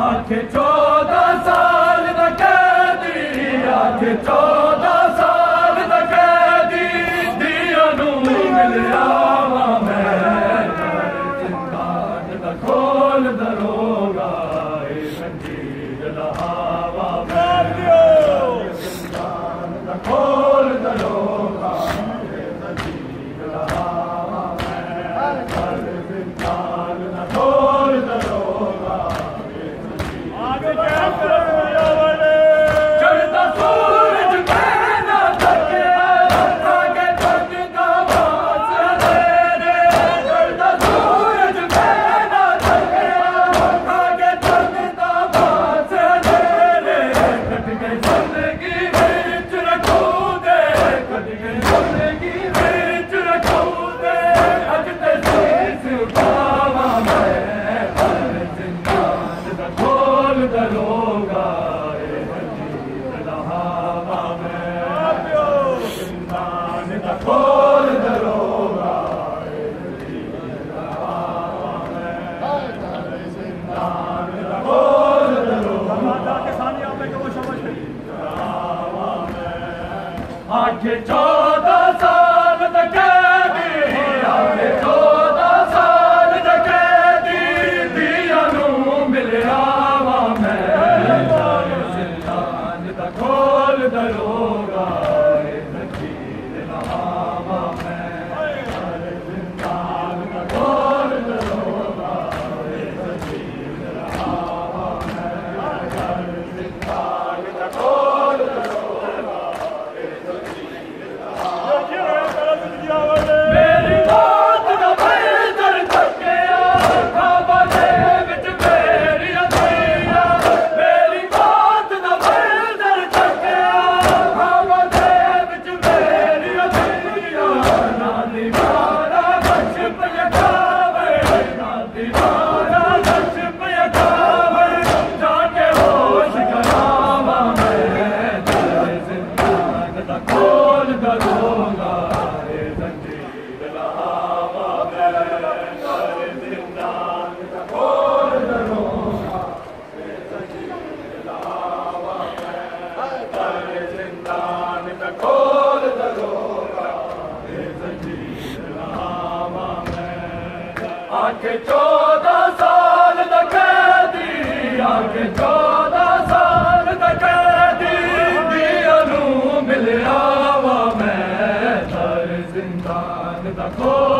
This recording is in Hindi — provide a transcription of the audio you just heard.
आखे 14 साल दा कैदी, आखे 14 साल दा कैदी, दिया नू मिलिया वा मैं, जिंदान दा खोल दरोगा, जंजीर लहावा मैं, जिंदान दा खोल दरोगा, जंजीर लहावा मैं, जिंदान दा खोल दरोगा। चढ़ता सूरज कहना थके, आगे चढ़ता बास तेरे, चढ़ता सूरज कहना थके, आगे चढ़ता बास तेरे, कट गई जिंदगी विच रखू दे, कट गई जिंदगी विच रखू दे, अज ते शीश उठावा मैं, जिंदान दा खोल दरोगा, जंजीर लहावा मैं, जिंदान दा खोल दरोगा, जंजीर लहावा मैं, जिंदान दा खोल दरोगा, आगे 14 साल दा कैदी, आगे 14 साल दा कैदी, दिया नू मिलिया वा मैं, जिंदान दा खोल दरोगा, जंजीर लहावा मैं, जिंदान दा खोल दरोगा, जंजीर लहावा मैं, जिंदान दा खोल दरोगा, जंजीर लहावा मेरी बात दा बेदर थकिया, खाबा दे विच मेरिया दिया, मेरी बात दा बेदर थकिया, खाबा दे विच मेरिया दिया, ना दीवारा बच पिया खावे, ना दीवारा बच पिया खावे, जाके होश करावा मैं, जिंदान दा खोल दरोगा, जंजीर लहावा मैं, जिंदान दा खोल दरोगा, जंजीर लहावा मैं, जिंदान दा खोल दरोगा, जंजीर लहावा मैं, आखे 14 साल दा कैदी, आखे 14 साल दा कैदी, दिया नू मिलिया वा मैं, जिंदान दा खोल